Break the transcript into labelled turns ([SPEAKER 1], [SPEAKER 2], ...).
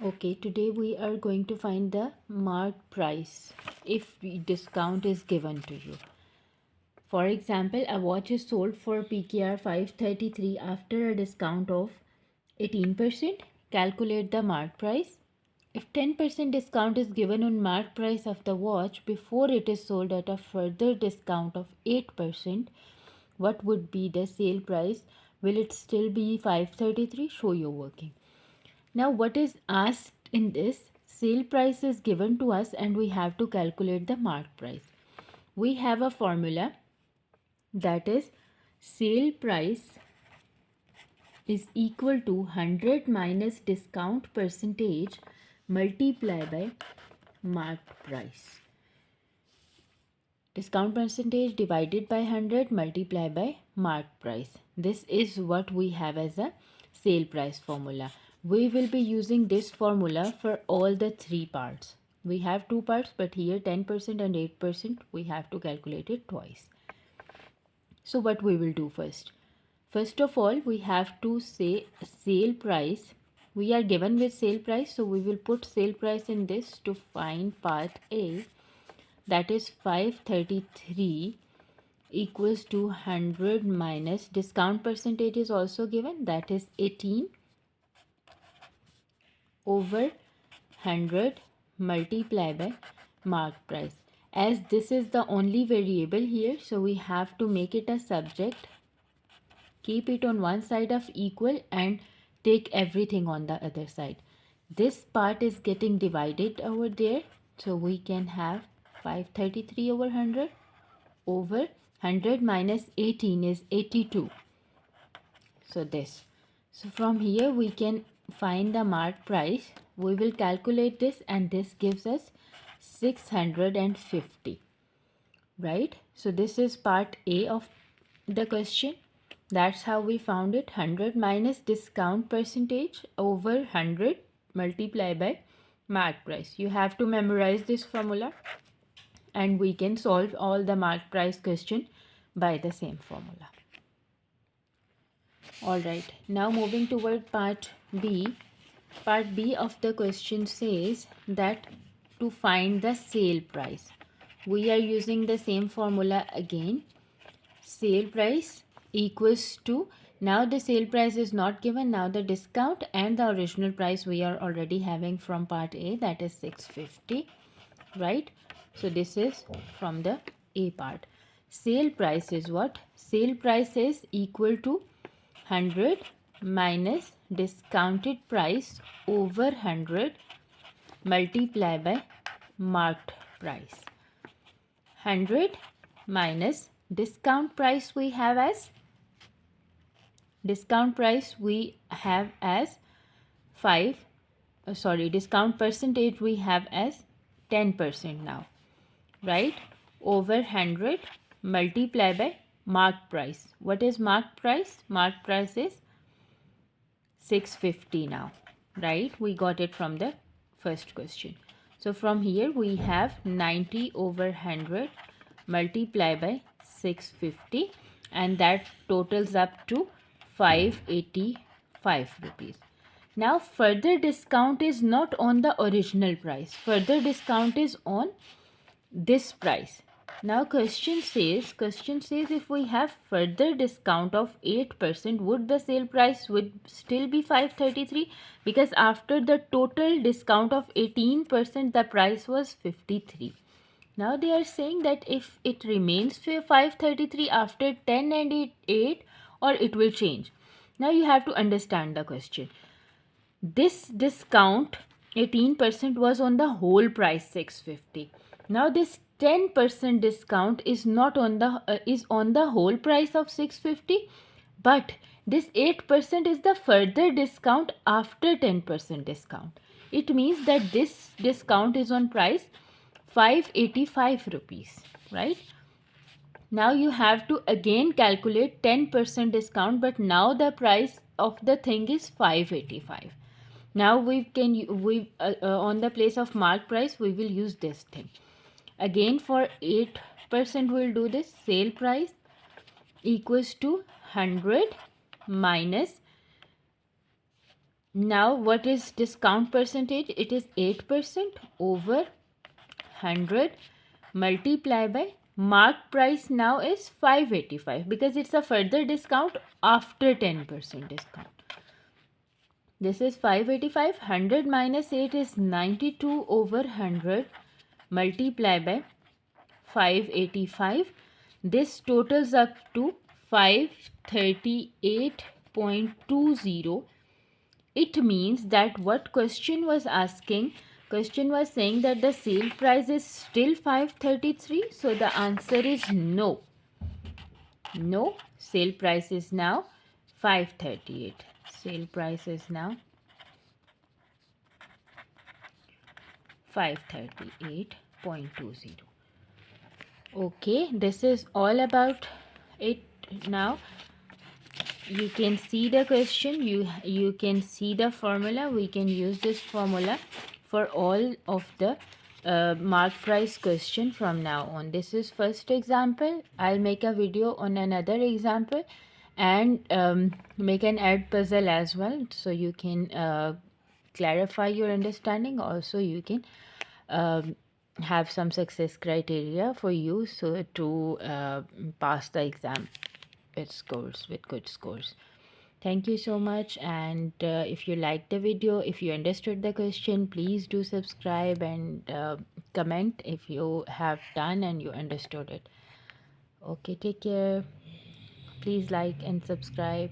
[SPEAKER 1] Okay, today we are going to find the marked price if discount is given to you. For example, a watch is sold for PKR 533 after a discount of 18%. Calculate the marked price. If 10% discount is given on marked price of the watch before it is sold at a further discount of 8%, what would be the sale price? Will it still be 533? Show your working. Now, what is asked in this? Sale price is given to us and we have to calculate the marked price. We have a formula that is sale price is equal to 100 minus discount percentage multiplied by marked price. Discount percentage divided by 100 multiplied by marked price. This is what we have as a sale price formula. We will be using this formula for all the three parts. We have two parts, but here 10% and 8% we have to calculate it twice. So what we will do first? First of all, we have to say sale price. We are given with sale price, so we will put sale price in this to find part A, that is 533 equals to 100 minus discount percentage is also given, that is 18 over 100 multiplied by marked price. As this is the only variable here, so we have to make it a subject, keep it on one side of equal and take everything on the other side. This part is getting divided over there, so we can have 533 over 100 over 100 minus 18 is 82. So this. So from here we can find the marked price. We will calculate this and this gives us 650. Right? So this is part A of the question. That's how we found it. 100 minus discount percentage over 100 multiplied by marked price. You have to memorize this formula and we can solve all the marked price question by the same formula. Alright, now moving toward part B. Part B of the question says that to find the sale price, we are using the same formula again. Sale price equals to, now the sale price is not given, now the discount and the original price we are already having from part A, that is 650, right? So this is from the A part. Sale price is what? Sale price is equal to 100 minus discounted price over 100 multiplied by marked price. 100 minus discount price we have as 5, discount percentage we have as 10% now, right? Over 100 multiplied by marked price. What is marked price? Marked price is 650 now, right? We got it from the first question. So from here we have 90 over 100 multiplied by 650 and that totals up to 585 rupees. Now further discount is not on the original price. Further discount is on this price. Now question says if we have further discount of 8%, would the sale price would still be 533? Because after the total discount of 18%, the price was 53. Now they are saying that if it remains 533 after 10 and 8, or it will change. Now you have to understand the question. This discount 18% was on the whole price 650. Now this 10% discount is not on the is on the whole price of 650, but this 8% is the further discount after 10% discount. It means that this discount is on price 585 rupees, right? Now you have to again calculate 10% discount, but now the price of the thing is 585. Now on the place of mark price we will use this thing. Again for 8% we'll do this. Sale price equals to 100 minus Now what is discount percentage? It is 8% over 100 multiply by mark price now is 585 because it's a further discount after 10% discount. This is 585. 100 minus 8 is 92 over 100 multiply by 585. This totals up to 538.20. It means that what question was asking, question was saying that the sale price is still 533. So the answer is no. No, sale price is now 538. Sale price is now 538.20. Okay, this is all about it. Now you can see the question, you can see the formula. We can use this formula for all of the mark price question from now on. This is first example. I'll make a video on another example and make an add puzzle as well, so you can clarify your understanding. Also you can have some success criteria for you so to pass the exam with scores, with good scores. Thank you so much, and if you liked the video, if you understood the question, please do subscribe and comment if you have done and you understood it. Okay, take care. Please like and subscribe.